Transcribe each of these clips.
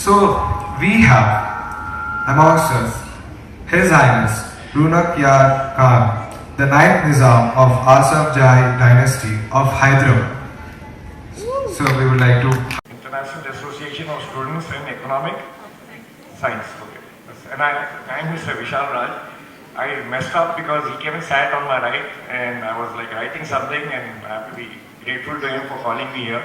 So we have amongst us His Highness Raunaq Khan, the 9th Nizam of Asaf Jahi dynasty of Hyderabad. So we would like to International Association of Students in Economic Science. Okay. And I'm Mr. Vishal Raj. I messed up because he came and sat on my right and I was like writing something, and I have to be grateful to him for calling me here.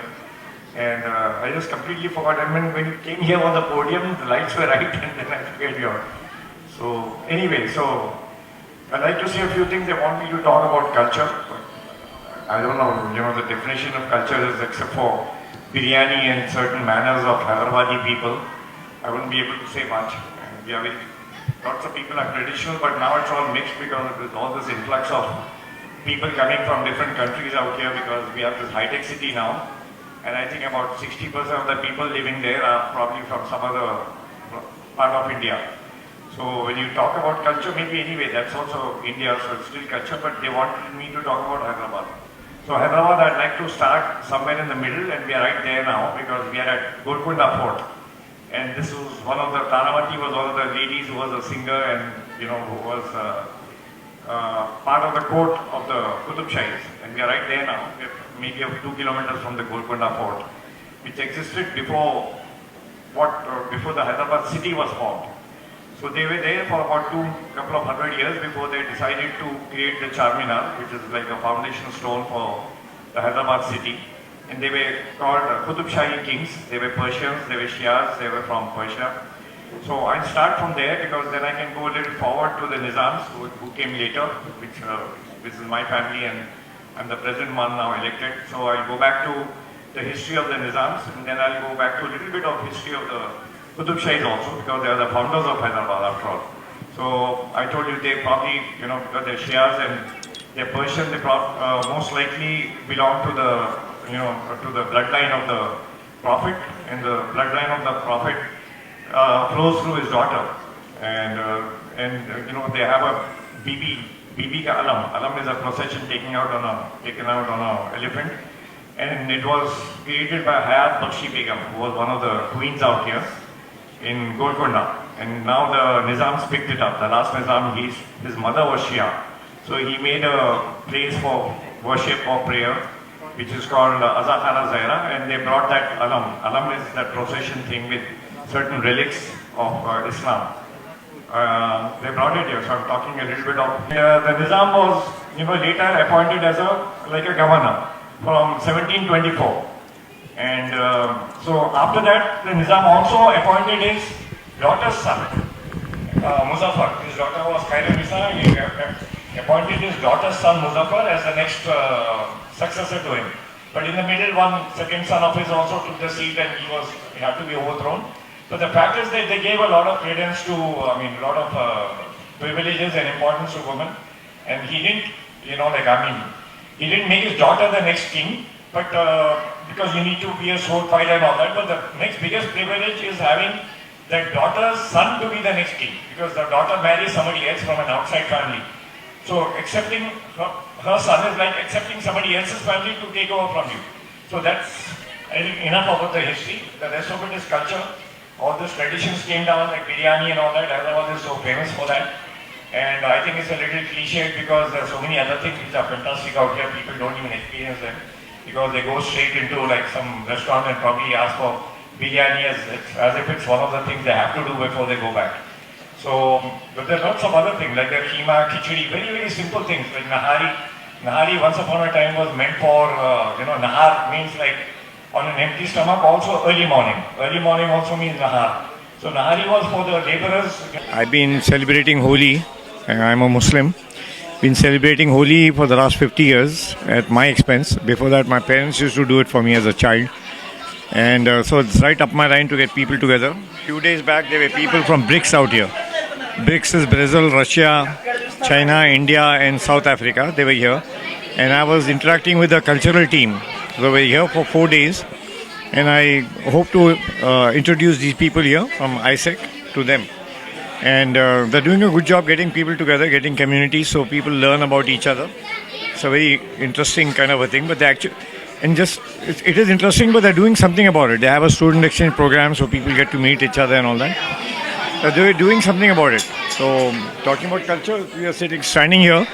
And I just completely forgot. And when you came here on the podium, the lights were right and then I forget you. So anyway, so I'd like to say a few things. They want me to talk about culture. I don't know, the definition of culture is except for biryani and certain manners of Hyderabadi people. I wouldn't be able to say much. And we are lots of people are traditional, but now it's all mixed because there's all this influx of people coming from different countries out here because we have this high-tech city now. And I think about 60% of the people living there are probably from some other part of India. So when you talk about culture, maybe anyway, that's also India, so it's still culture, but they wanted me to talk about Hyderabad. So Hyderabad, I'd like to start somewhere in the middle, and we are right there now because we are at Golconda Fort. And this was one of the, Taramati was one of the ladies who was a singer and, who was part of the court of the Qutub Shahis. And we are right there now, maybe 2 kilometers from the Golconda Fort, which existed before the Hyderabad city was formed. So they were there for about couple of hundred years before they decided to create the Charminar, which is like a foundation stone for the Hyderabad city. And they were called Qutub Shahi kings. They were Persians, they were Shias, they were from Persia. So I'll start from there because then I can go a little forward to the Nizams who came later, which is my family, and I'm the present one now elected. So I'll go back to the history of the Nizams, and then I'll go back to a little bit of history of the Qutub Shahis also, because they are the founders of Hyderabad after all. So I told you they probably, because they're Shias and they're Persian, they most likely belong to the, to the bloodline of the Prophet, and the bloodline of the Prophet flows through his daughter. And they have a Bibi ka alam. Alam is a procession taken out on an elephant. And it was created by Hayat Bakshi Begum, who was one of the queens out here in Golconda. And now the Nizams picked it up. The last Nizam, his mother was Shia. So he made a place for worship or prayer, which is called Azakhana Zaira, and they brought that alam. Alam is that procession thing with certain relics of Islam. They brought it here, so I'm talking a little bit of... the Nizam was, later appointed as a governor from 1724. And so after that, the Nizam also appointed his daughter's son, Muzaffar. His daughter was Khairun-Nisa. He appointed his daughter's son, Muzaffar, as the next successor to him. But in the middle, second son of his also took the seat, and he had to be overthrown. So the fact is that they gave a lot of credence to, a lot of privileges and importance to women. And he didn't, he didn't make his daughter the next king, but because you need to be a sword fighter and all that. But the next biggest privilege is having the daughter's son to be the next king, because the daughter marries somebody else from an outside family. So accepting her son is like accepting somebody else's family to take over from you. So that's enough about the history. The rest of it is culture. All these traditions came down, like biryani and all that. Hyderabad is so famous for that. And I think it's a little cliched because there are so many other things which are fantastic out here. People don't even experience them because they go straight into like some restaurant and probably ask for biryani as if it's one of the things they have to do before they go back. So, but there are lots of other things like the keema, khichdi, very, very simple things like nahari. Nahari once upon a time was meant for, nahar means like on an empty stomach, also early morning. Early morning also means nahar. So nahari was for the laborers. I've been celebrating Holi. I'm a Muslim. Been celebrating Holi for the last 50 years at my expense. Before that, my parents used to do it for me as a child. And so it's right up my line to get people together. A few days back, there were people from BRICS out here. BRICS is Brazil, Russia, China, India, and South Africa. They were here. And I was interacting with the cultural team. They were here for 4 days. And I hope to introduce these people here from ISEC to them. And they're doing a good job getting people together, getting communities so people learn about each other. It's a very interesting kind of a thing. But and just it is interesting, but they're doing something about it. They have a student exchange program, so people get to meet each other and all that. They're doing something about it. So, talking about culture, we are standing here.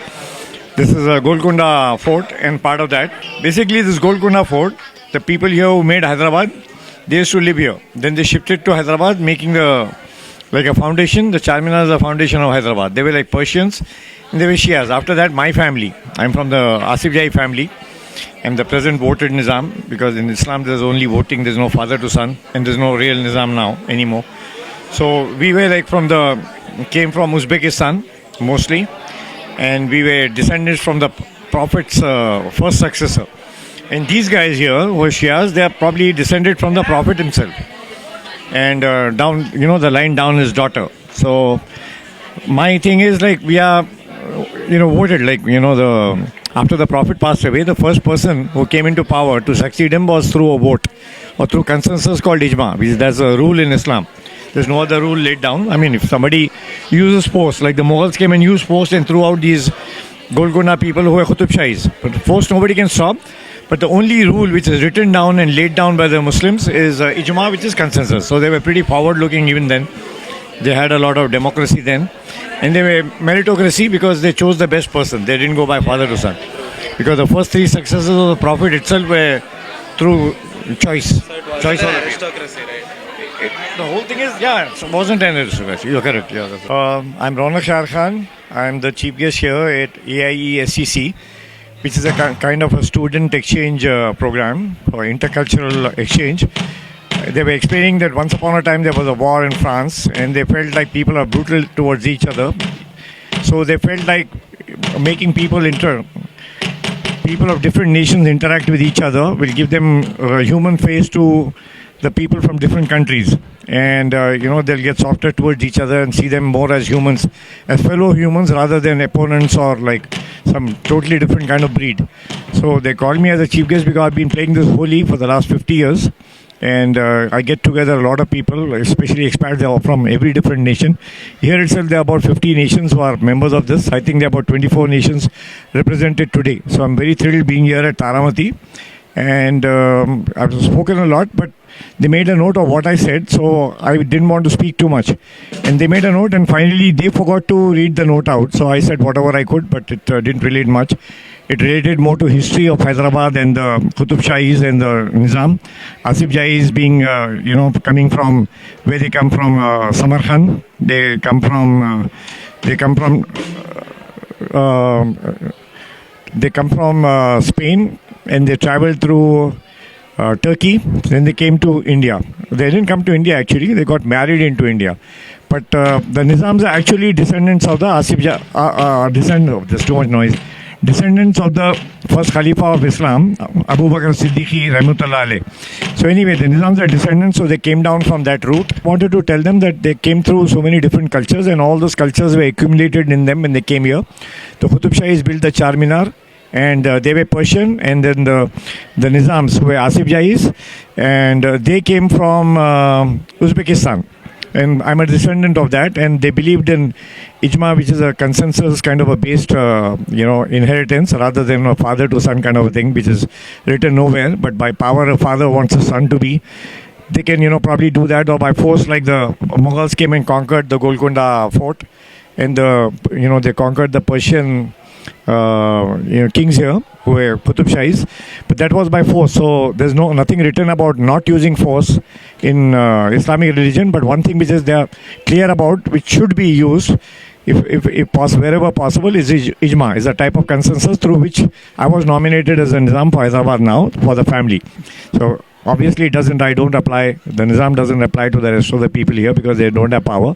This is a Golconda Fort, and part of that. Basically, this Golconda Fort, the people here who made Hyderabad, they used to live here. Then they shifted to Hyderabad, making like a foundation. The Charminar is a foundation of Hyderabad. They were like Persians, and they were Shias. After that, my family. I'm from the Asif Jai family. I'm the present voted Nizam, because in Islam there's only voting. There's no father to son, and there's no real Nizam now anymore. So we were like came from Uzbekistan mostly, and we were descendants from the Prophet's first successor. And these guys here who are Shias, they are probably descended from the Prophet himself. And down, the line down his daughter. So my thing is like we are, voted like, after the Prophet passed away, the first person who came into power to succeed him was through a vote or through consensus called Ijma, because that's a rule in Islam. There's no other rule laid down. I mean, if somebody uses force, like the Mughals came and used force and threw out these Golconda people who were Qutub Shahis. But force nobody can stop. But the only rule which is written down and laid down by the Muslims is Ijma, which is consensus. So they were pretty forward looking even then. They had a lot of democracy then. And they were meritocracy because they chose the best person. They didn't go by father to son. Because the first three successors of the Prophet itself were through choice. So it was Choice an of aristocracy, right? The whole thing is, it wasn't an aristocracy. You're correct. Yeah, I'm Raunaq Shah Khan. I'm the chief guest here at AIESCC, which is a kind of a student exchange program for intercultural exchange. They were explaining that once upon a time there was a war in France, and they felt like people are brutal towards each other. So they felt like making people of different nations interact with each other will give them a human face to the people from different countries, and they'll get softer towards each other and see them more as humans, as fellow humans, rather than opponents or like some totally different kind of breed. So they called me as a chief guest because I've been playing this Holi for the last 50 years, and I get together a lot of people, especially expats. They are from every different nation. Here itself there are about 50 nations who are members of this. I think there are about 24 nations represented today. So I'm very thrilled being here at Taramati, and I've spoken a lot, but they made a note of what I said, so I didn't want to speak too much. And they made a note, and finally they forgot to read the note out. So I said whatever I could, but it didn't relate much. It related more to history of Hyderabad and the Qutub Shahis and the Nizam. Asif Jais being, coming from where they come from, Samarkand. They come from Spain, and they traveled through Turkey. Then they came to India. They didn't come to India actually. They got married into India. But the Nizams are actually descendants of the there's too much noise. Descendants of the first Khalifa of Islam, Abu Bakr Siddiqui Rahmatullah alayh. So anyway, the Nizams are descendants, so they came down from that route. Wanted to tell them that they came through so many different cultures, and all those cultures were accumulated in them when they came here. The Qutub Shahis built the Charminar, and they were Persian, and then the Nizams were Asif Jais, and they came from Uzbekistan. And I'm a descendant of that, and they believed in Ijma, which is a consensus kind of a based, inheritance rather than a father to son kind of a thing, which is written nowhere. But by power, a father wants a son to be. They can, probably do that, or by force, like the Mughals came and conquered the Golconda Fort, and they conquered the Persian kings here who were Qutub Shahis, but that was by force. So there's nothing written about not using force in Islamic religion, but one thing which is they are clear about, which should be used if possible, wherever possible, is Ijma, is a type of consensus through which I was nominated as a Nizam for Hyderabad now for the family. So obviously I don't apply, the Nizam doesn't apply to the rest of the people here because they don't have power.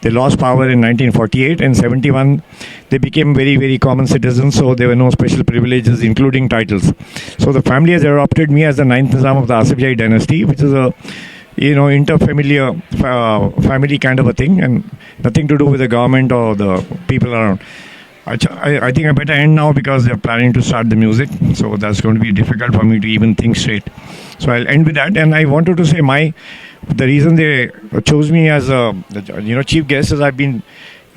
They lost power in 1948, and 71 they became very, very common citizens, so there were no special privileges including titles. So the family has adopted me as the 9th Nizam of the Asif Jai dynasty, which is a interfamiliar family kind of a thing, and nothing to do with the government or the people around. I think I better end now because they're planning to start the music, so that's going to be difficult for me to even think straight. So I'll end with that, and I wanted to say the reason they chose me as a chief guest is I've been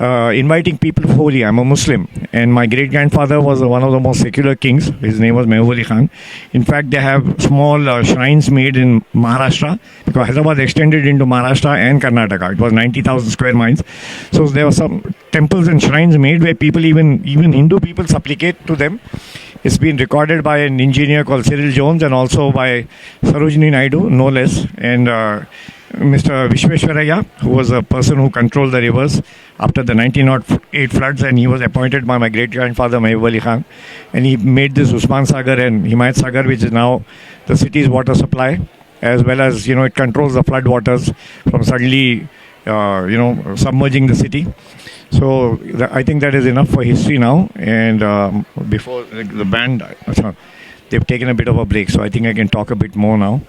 inviting people for Holi. I'm a Muslim, and my great grandfather was one of the most secular kings. His name was Mehboob Khan. In fact, they have small shrines made in Maharashtra, because Hyderabad extended into Maharashtra and Karnataka. It was 90,000 square miles. So there were some temples and shrines made where people, even Hindu people, supplicate to them. It's been recorded by an engineer called Cyril Jones, and also by Sarojini Naidu, no less, and Mr. Vishweshwaraya, who was a person who controlled the rivers after the 1908 floods, and he was appointed by my great-grandfather Mehboob Ali Khan, and he made this Usman Sagar and Himayat Sagar, which is now the city's water supply, as well as, it controls the flood waters from suddenly, submerging the city. So I think that is enough for history now. And before the band, they've taken a bit of a break, so I think I can talk a bit more now.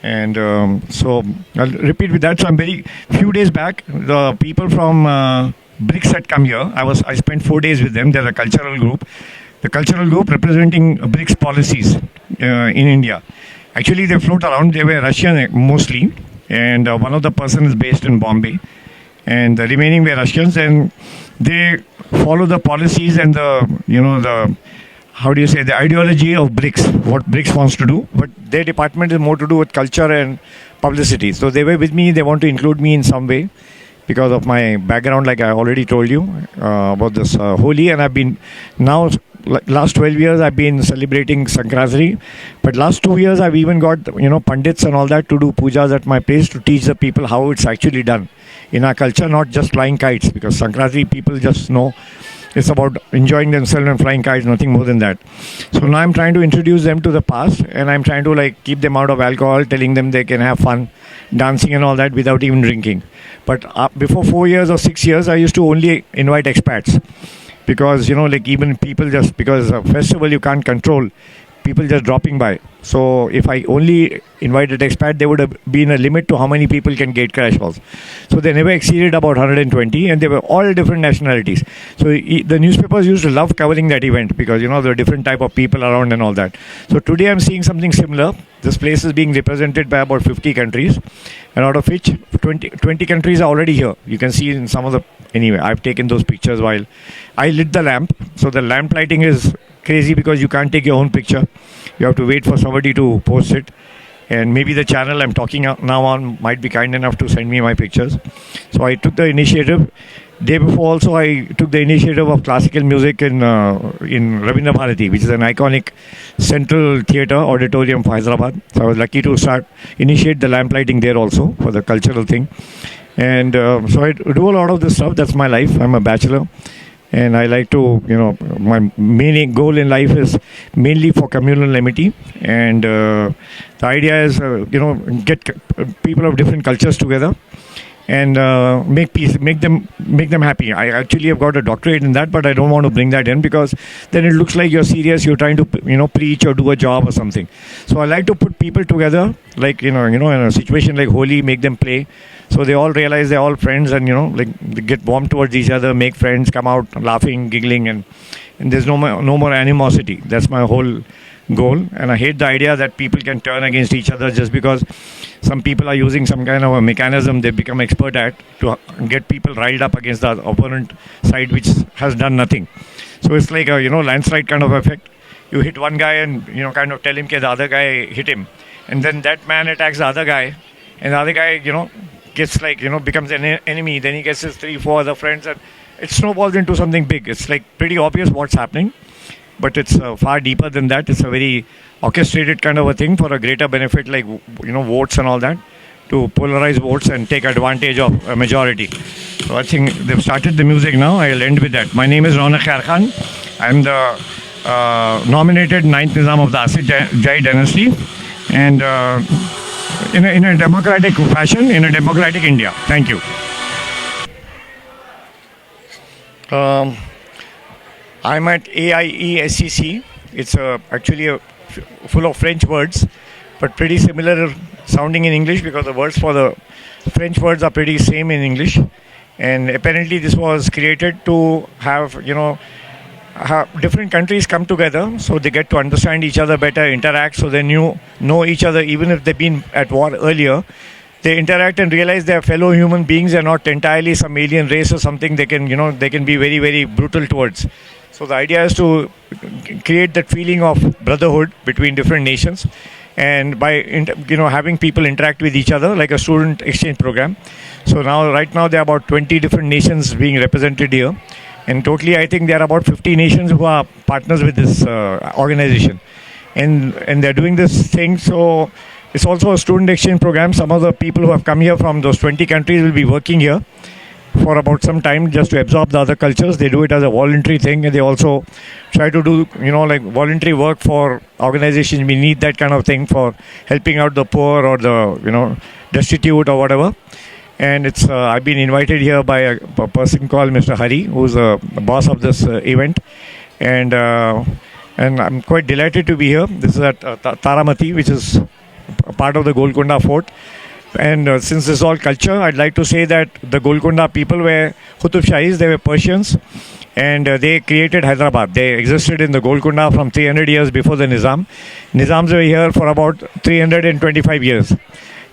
And so I'll repeat with that. So few days back, the people from BRICS had come here. I spent 4 days with them. They're a cultural group. The cultural group representing BRICS policies in India. Actually, they float around. They were Russian mostly, and one of the persons is based in Bombay, and the remaining were Russians, and they follow the policies and the ideology of BRICS, what BRICS wants to do, but their department is more to do with culture and publicity. So they were with me. They want to include me in some way because of my background, like I already told you about this Holi, and I've been now. Last 12 years I've been celebrating Sankranti, but last 2 years I've even got pandits and all that to do pujas at my place to teach the people how it's actually done in our culture, not just flying kites, because Sankranti people just know it's about enjoying themselves and flying kites, nothing more than that. So now I'm trying to introduce them to the past, and I'm trying to keep them out of alcohol, telling them they can have fun dancing and all that without even drinking. But before 4 years or 6 years I used to only invite expats, because even people, just because a festival you can't control, people just dropping by. So if I only invited expat, there would have been a limit to how many people can gate crash also. So they never exceeded about 120, and they were all different nationalities. So the newspapers used to love covering that event, because there are different type of people around and all that. So today I'm seeing something similar. This place is being represented by about 50 countries, and out of which 20 countries are already here. You can see in some of the... Anyway, I've taken those pictures while I lit the lamp. So the lamp lighting is crazy because you can't take your own picture. You have to wait for somebody to post it. And maybe the channel I'm talking now on might be kind enough to send me my pictures. So I took the initiative. Day before also I took the initiative of classical music in Rabindra Bharati, which is an iconic central theatre auditorium for Hyderabad. So I was lucky to initiate the lamp lighting there also for the cultural thing. And so I do a lot of this stuff. That's my life. I'm a bachelor, and I like to, my main goal in life is mainly for communal amity. And the idea is, get people of different cultures together and make peace, make them happy. I actually have got a doctorate in that, but I don't want to bring that in, because then it looks like you're serious, you're trying to preach or do a job or something. So I like to put people together, like in a situation like Holi, make them play, so they all realize they're all friends, and they get warm towards each other, make friends, come out laughing, giggling, and there's no more animosity. That's my whole goal. And I hate the idea that people can turn against each other just because some people are using some kind of a mechanism they become expert at to get people riled up against the opponent side, which has done nothing. So it's like a landslide kind of effect. You hit one guy and kind of tell him that the other guy hit him, and then that man attacks the other guy, and the other guy gets becomes an enemy. Then he gets his 3-4 other friends, and it snowballs into something big. It's pretty obvious what's happening, but it's far deeper than that. It's a very orchestrated kind of a thing for a greater benefit, votes and all that, to polarize votes and take advantage of a majority. So I think they've started the music now. I'll end with that. My name is HH.Raunaq Khan. I'm the nominated 9th Nizam of the Asif Jai dynasty, and in a democratic fashion, in a democratic India. Thank you. I'm at AIESCC. It's actually full of French words, but pretty similar sounding in English, because the words for the French words are pretty same in English. And apparently this was created to have, different countries come together so they get to understand each other better, interact, so they know each other even if they've been at war earlier. they interact and realize they are fellow human beings and not entirely some alien race or something they can be very, very brutal towards. So the idea is to create that feeling of brotherhood between different nations, and by having people interact with each other like a student exchange program. So right now there are about 20 different nations being represented here, and totally I think there are about 50 nations who are partners with this organization, and they're doing this thing. So it's also a student exchange program. Some of the people who have come here from those 20 countries will be working here for about some time just to absorb the other cultures. They do it as a voluntary thing, and they also try to do like voluntary work for organizations. We need that kind of thing for helping out the poor or the destitute or whatever. And it's I've been invited here by a person called Mr. Hari, who's the boss of this event, and I'm quite delighted to be here. This is at Taramati, which is a part of the Golconda Fort. And since this is all culture, I'd like to say that the Golconda people were Qutub Shahis, they were Persians, and they created Hyderabad. They existed in the Golconda from 300 years before the Nizam. Nizams were here for about 325 years.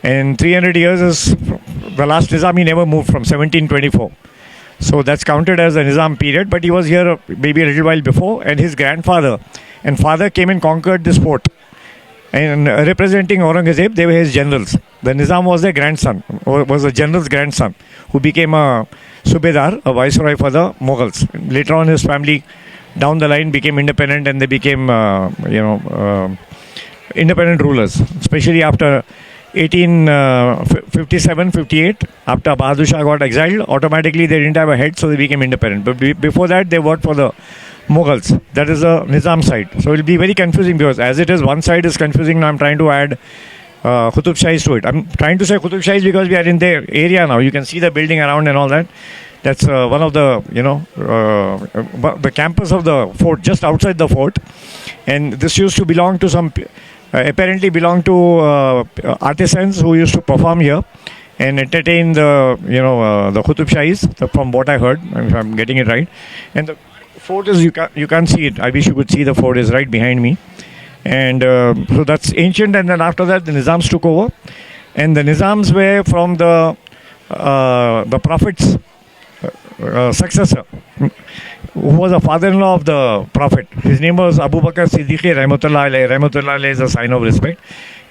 And 300 years is the last Nizam, he never moved from 1724. So that's counted as the Nizam period, but he was here maybe a little while before, and his grandfather and father came and conquered this fort. And representing Aurangzeb, they were his generals. The Nizam was their grandson, or was the general's grandson, who became a Subedar, a viceroy for the Mughals. Later on, his family down the line became independent, and they became, independent rulers, especially after 1857-58, after Bahadur Shah got exiled. Automatically they didn't have a head, so they became independent. But before that, they worked for the Mughals. That is the Nizam side. So it will be very confusing, because as it is, one side is confusing. Now I'm trying to add Qutub Shahis to it. I'm trying to say Qutub Shahis because we are in their area now. You can see the building around and all that. That's one of the, the campus of the fort, just outside the fort. And this used to belong to some, apparently belonged to artisans who used to perform here and entertain the, the Qutub Shahis, from what I heard, if I'm getting it right. And the fort is, you can't see it. I wish you could see the fort is right behind me. And so that's ancient. And then after that, the Nizams took over. And the Nizams were from the Prophet's successor, who was a father-in-law of the Prophet. His name was Abu Bakr Siddiqui Rahmatullah alayhi. Rahmatullah alayhi is a sign of respect.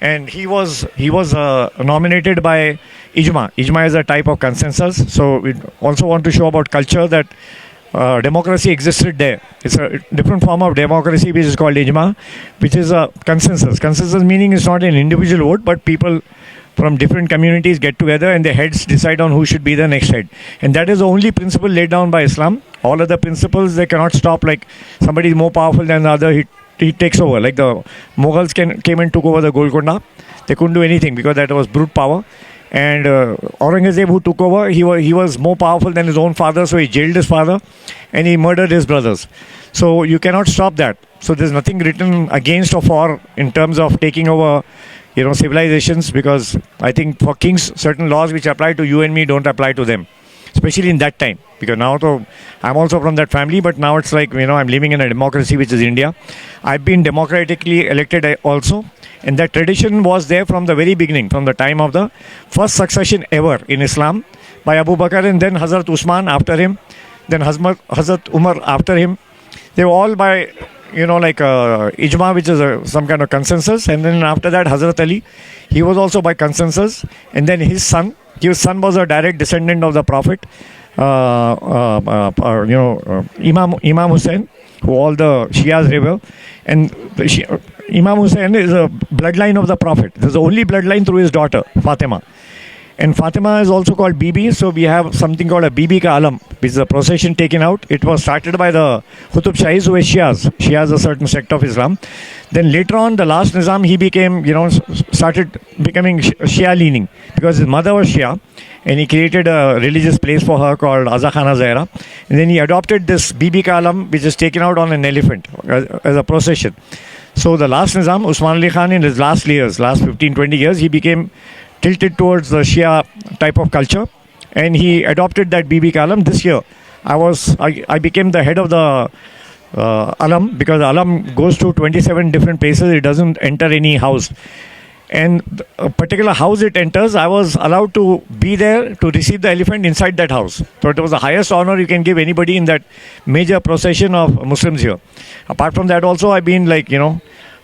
And he was nominated by Ijma. Ijma is a type of consensus. So we also want to show about culture that democracy existed there. It's a different form of democracy which is called Ijma, which is a consensus. Consensus meaning it's not an individual vote, but people from different communities get together and their heads decide on who should be the next head. And that is the only principle laid down by Islam. All other principles, they cannot stop, like somebody is more powerful than the other, he takes over. Like the Mughals came and took over the Golconda. They couldn't do anything because that was brute power. And Aurangzeb, who took over, he was more powerful than his own father, so he jailed his father and he murdered his brothers. So you cannot stop that. So there's nothing written against or for in terms of taking over civilizations, because I think for kings, certain laws which apply to you and me don't apply to them, especially in that time. Because now, I'm also from that family, but now it's like, I'm living in a democracy which is India. I've been democratically elected also, and that tradition was there from the very beginning, from the time of the first succession ever in Islam by Abu Bakr, and then Hazrat Usman after him, then Hazrat Umar after him. They were all by Ijma, which is some kind of consensus. And then after that, Hazrat Ali, he was also by consensus. And then his son was a direct descendant of the Prophet, Imam Hussein, who all the Shias revere. And Imam Hussein is a bloodline of the Prophet. This is the only bloodline through his daughter, Fatima. And Fatima is also called Bibi, so we have something called a Bibi Ka Alam, which is a procession taken out. It was started by the Qutub Shahis, who were Shias. Shias, a certain sect of Islam. Then later on, the last Nizam, he became, started becoming Shia leaning, because his mother was Shia, and he created a religious place for her called Aza Khana Zahra. And then he adopted this Bibi Ka Alam, which is taken out on an elephant as a procession. So the last Nizam, Usman Ali Khan, in his last years, last 15-20 years, he became tilted towards the Shia type of culture, and he adopted that Bibi Ka Alam. This year, I became the head of the Alam, because the Alam goes to 27 different places. It doesn't enter any house. and a particular house it enters, I was allowed to be there to receive the elephant inside that house. So it was the highest honor you can give anybody in that major procession of Muslims here. Apart from that also, I've been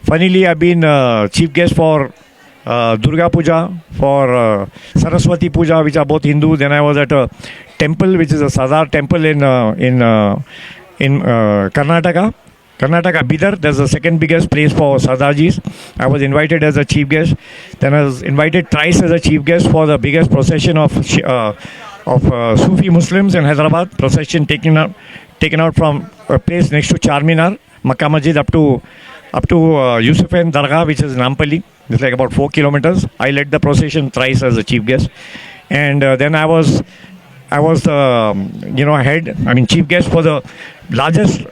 funnily I've been chief guest for Durga Puja, for Saraswati Puja, which are both Hindu. Then I was at a temple, which is a Sardar temple in Karnataka. Karnataka, Bidar, there's the second biggest place for Sardarjis. I was invited as a chief guest. Then I was invited thrice as a chief guest for the biggest procession of Sufi Muslims in Hyderabad. Procession taken out from a place next to Charminar, Makkah Masjid, up to Yusufen Dargah, which is Nampally. It's like about 4 kilometers. I led the procession thrice as a chief guest. And then I was chief guest for the largest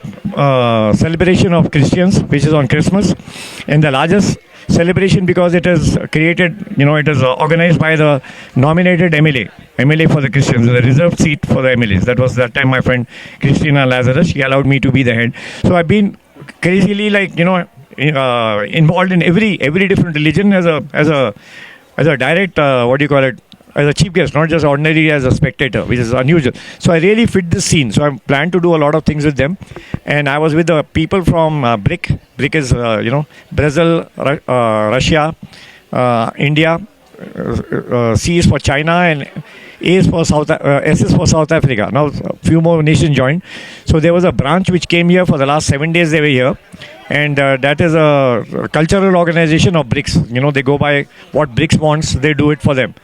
celebration of Christians, which is on Christmas, and the largest celebration because it is created, it is organized by the nominated MLA for the Christians, the reserved seat for the MLAs. That was that time my friend Christina Lazarus, she allowed me to be the head. So I've been crazily involved in every different religion as a direct, as a chief guest, not just ordinary as a spectator, which is unusual. So I really fit this scene. So I plan to do a lot of things with them. And I was with the people from BRIC. BRIC is, Brazil, Russia, India. C is for China and S is for South Africa. Now a few more nations joined. So there was a branch which came here for the last 7 days they were here. And that is a cultural organization of BRICS. They go by what BRICS wants, they do it for them.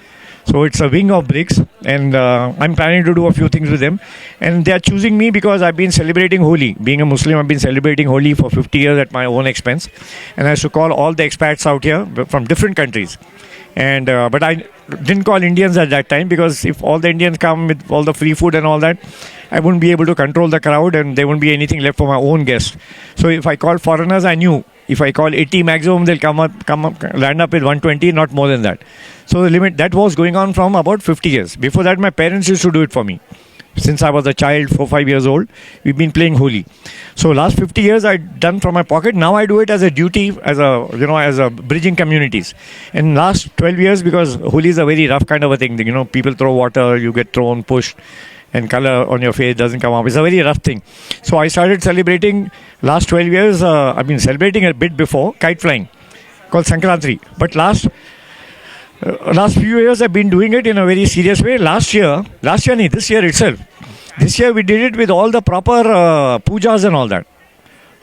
So it's a wing of BRICS, and I'm planning to do a few things with them. And they are choosing me because I've been celebrating Holi. Being a Muslim, I've been celebrating Holi for 50 years at my own expense. And I used to call all the expats out here from different countries. And but I didn't call Indians at that time, because if all the Indians come with all the free food and all that, I wouldn't be able to control the crowd and there wouldn't be anything left for my own guests. So if I called foreigners, I knew if I call 80 maximum, they'll land up with 120, not more than that. So the limit, that was going on from about 50 years. Before that, my parents used to do it for me. Since I was a child, 4-5 years old, we've been playing Holi. So last 50 years I'd done from my pocket. Now I do it as a duty, as a bridging communities. And last 12 years, because Holi is a very rough kind of a thing. People throw water, you get thrown, pushed, and color on your face doesn't come up. It's a very rough thing. So I started celebrating last 12 years. I've been celebrating a bit before, kite flying, called Sankrantri. But last few years I've been doing it in a very serious way. This year itself. This year we did it with all the proper pujas and all that.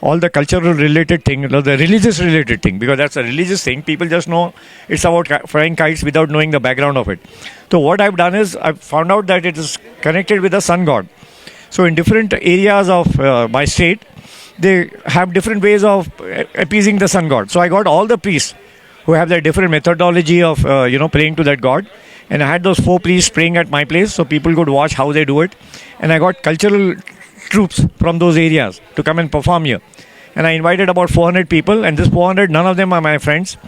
All the cultural related thing, the religious related thing, because that's a religious thing. People just know it's about flying kites without knowing the background of it. So what I've done is I've found out that it is connected with the sun god. So in different areas of my state, they have different ways of appeasing the sun god. So I got all the priests who have their different methodology of praying to that god. And I had those 4 priests praying at my place so people could watch how they do it. And I got cultural troops from those areas to come and perform here. And I invited about 400 people, and this 400, none of them are my friends.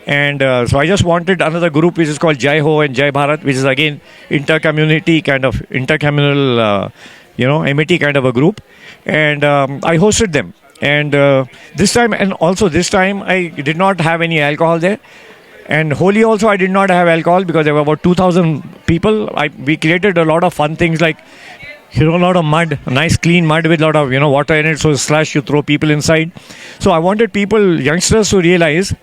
And so I just wanted another group which is called Jai Ho and Jai Bharat, which is again intercommunity kind of, intercommunal, amity kind of a group. And I hosted them. And this time I did not have any alcohol there. And Holi also I did not have alcohol because there were about 2,000 people. We created a lot of fun things like, a lot of mud, nice clean mud with a lot of, water in it. So you throw people inside. So I wanted youngsters to realize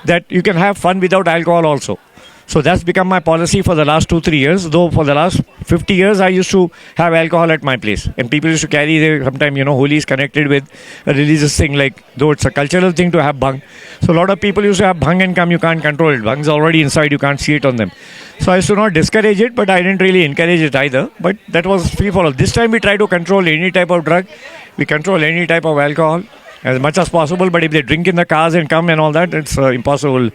that you can have fun without alcohol also. So that's become my policy for the last 2-3 years. Though for the last 50 years, I used to have alcohol at my place. And people used to carry sometimes, Holi is connected with a religious thing, like, though it's a cultural thing to have bhang. So a lot of people used to have bhang and come, you can't control it. Bhang's already inside, you can't see it on them. So I used to not discourage it, but I didn't really encourage it either. But that was free for all. This time we try to control any type of drug. We control any type of alcohol as much as possible. But if they drink in the cars and come and all that, it's impossible.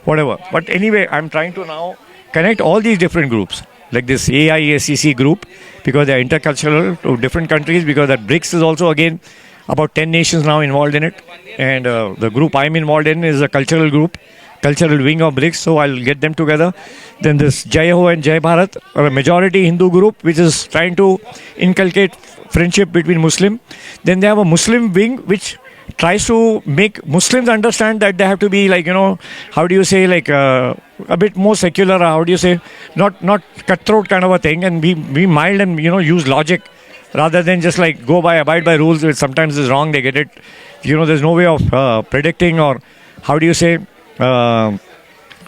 Whatever. But anyway, I'm trying to now connect all these different groups, like this AIACC group, because they are intercultural to different countries, because that BRICS is also again about 10 nations now involved in it. And the group I'm involved in is a cultural group, cultural wing of BRICS, so I'll get them together. Then this Jai Ho and Jai Bharat are a majority Hindu group, which is trying to inculcate friendship between Muslim. Then they have a Muslim wing, which tries to make Muslims understand that they have to be like, how do you say, like a bit more secular, or how do you say, not cutthroat kind of a thing, and be mild and, use logic rather than just like abide by rules, which sometimes is wrong. They get it, there's no way of predicting, or how do you say,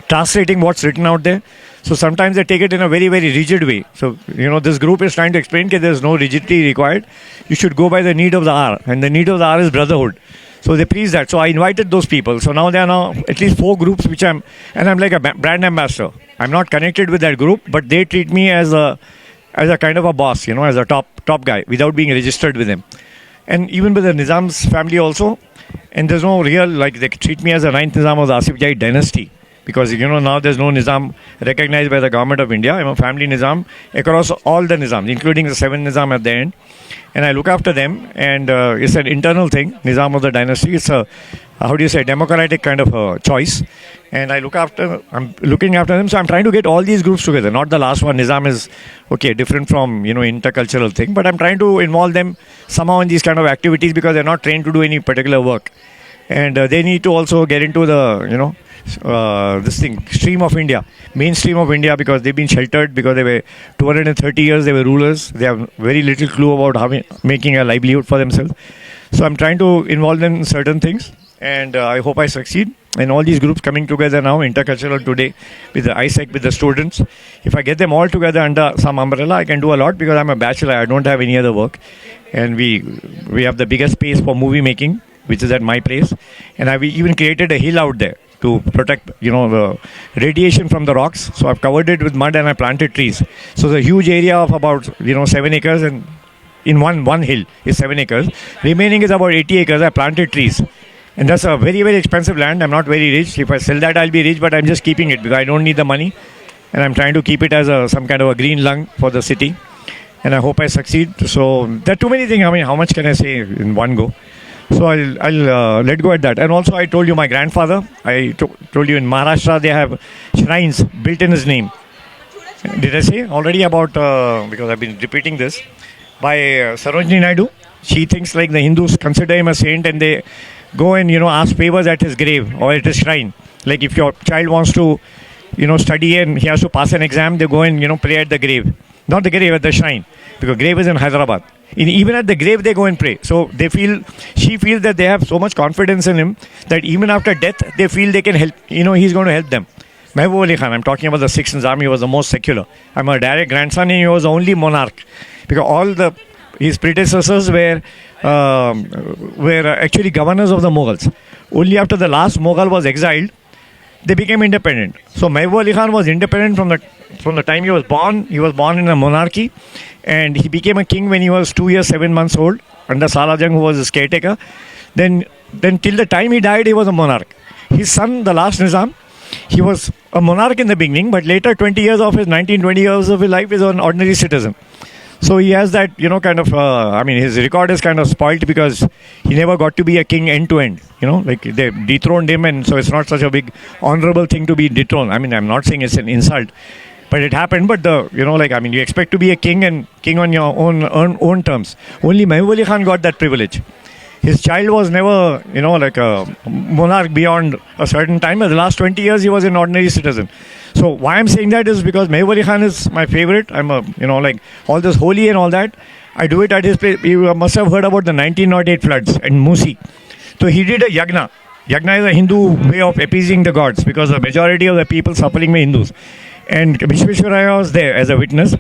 translating what's written out there. So sometimes they take it in a very, very rigid way. So, this group is trying to explain that there's no rigidity required. You should go by the need of the hour. And the need of the hour is brotherhood. So they preach that. So I invited those people. So now there are at least 4 groups and I'm like a brand ambassador. I'm not connected with that group, but they treat me as a kind of a boss, as a top guy without being registered with them. And even with the Nizam's family also. And there's no real, like they treat me as a 9th Nizam of the Asif Jai dynasty. Because, now there's no Nizam recognized by the government of India. I'm a family Nizam across all the Nizams, including the 7th Nizam at the end. And I look after them, and it's an internal thing, Nizam of the dynasty. It's a, democratic kind of a choice. And I'm looking after them. So I'm trying to get all these groups together. Not the last one. Nizam is, different from, intercultural thing. But I'm trying to involve them somehow in these kind of activities because they're not trained to do any particular work. And they need to also get into the, stream of India, mainstream of India, because they've been sheltered, because they were 230 years, they were rulers. They have very little clue about making a livelihood for themselves. So I'm trying to involve them in certain things, and I hope I succeed. And all these groups coming together now, intercultural today, with the ISEC, with the students. If I get them all together under some umbrella, I can do a lot, because I'm a bachelor. I don't have any other work. And we have the biggest space for movie making, which is at my place. And I've even created a hill out there to protect, the radiation from the rocks. So I've covered it with mud and I planted trees. So the huge area of about, 7 acres, and in one hill is 7 acres. Remaining is about 80 acres. I planted trees. And that's a very, very expensive land. I'm not very rich. If I sell that, I'll be rich, but I'm just keeping it because I don't need the money. And I'm trying to keep it as some kind of a green lung for the city. And I hope I succeed. So there are too many things. I mean, how much can I say in one go? So I'll let go at that. And also I told you my grandfather, I told you in Maharashtra they have shrines built in his name. Did I say already about, because I've been repeating this, by Sarojini Naidu. She thinks like the Hindus consider him a saint, and they go and, ask favors at his grave or at his shrine. Like if your child wants to, study and he has to pass an exam, they go and, pray at the grave. Not the grave, at the shrine. Because grave is in Hyderabad. Even at the grave, they go and pray. So she feels that they have so much confidence in him that even after death, they feel they can help, he's going to help them. Mehboob Ali Khan, I'm talking about the 6th Nizam, he was the most secular. I'm a direct grandson, and he was the only monarch. Because all his predecessors were actually governors of the Mughals. Only after the last Mughal was exiled, they became independent. So Mehboob Ali Khan was independent from the time he was born. He was born in a monarchy, and he became a king when he was 2 years, 7 months old, under Salajang, who was his caretaker. Then till the time he died, he was a monarch. His son, the last Nizam, he was a monarch in the beginning, but later 20 years of his life is an ordinary citizen. So he has that, kind of, his record is kind of spoilt because he never got to be a king end to end, like they dethroned him, and so it's not such a big honorable thing to be dethroned. I mean, I'm not saying it's an insult, but it happened. But you expect to be a king, and king on your own terms. Only Mehboob Ali Khan got that privilege. His child was never, like a monarch beyond a certain time. But the last 20 years, he was an ordinary citizen. So why I'm saying that is because Mehboob Ali Khan is my favorite. I'm like all this holy and all that. I do it at his place. You must have heard about the 1908 floods in Musi. So he did a yagna. Yagna is a Hindu way of appeasing the gods, because the majority of the people suffering were Hindus. And Vishweshwaraya was there as a witness.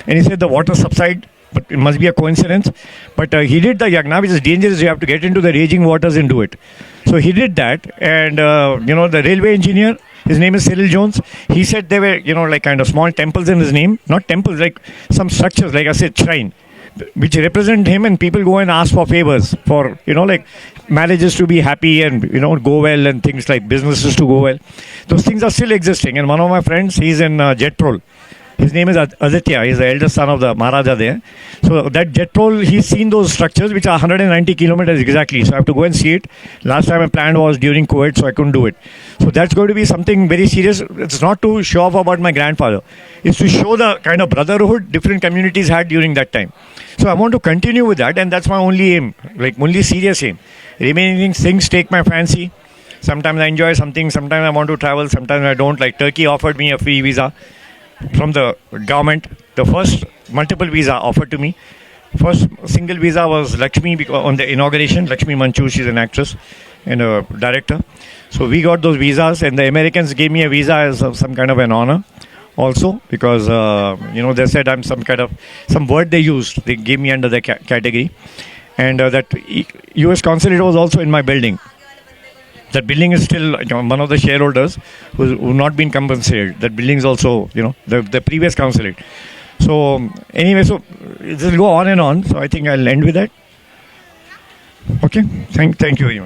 And he said the water subsided. But it must be a coincidence. But he did the yagna, which is dangerous. You have to get into the raging waters and do it. So he did that. And, the railway engineer, his name is Cyril Jones. He said there were, like kind of small temples in his name. Not temples, like some structures, like I said, shrine, which represent him. And people go and ask for favors for, like marriages to be happy and, go well, and things like businesses to go well. Those things are still existing. And one of my friends, he's in Jet Prol. His name is Aditya. He's the eldest son of the Maharaja there. So that jet prol, he's seen those structures, which are 190 kilometers exactly. So I have to go and see it. Last time I planned was during COVID, so I couldn't do it. So that's going to be something very serious. It's not to show off about my grandfather. It's to show the kind of brotherhood different communities had during that time. So I want to continue with that, and that's my only aim, like only serious aim. Remaining things take my fancy. Sometimes I enjoy something, sometimes I want to travel, sometimes I don't. Like Turkey offered me a free visa from the government. The first multiple visa offered to me. First single visa was Lakshmi because on the inauguration. Lakshmi Manchu, she's an actress and a director. So we got those visas, and the Americans gave me a visa as some kind of an honor also because, they said I'm some word they used. They gave me under the category. And that US consulate was also in my building. That building is still one of the shareholders who not been compensated. That building is also, the previous consulate. So anyway, so this will go on and on. So I think I'll end with that. Okay. Thank you very much.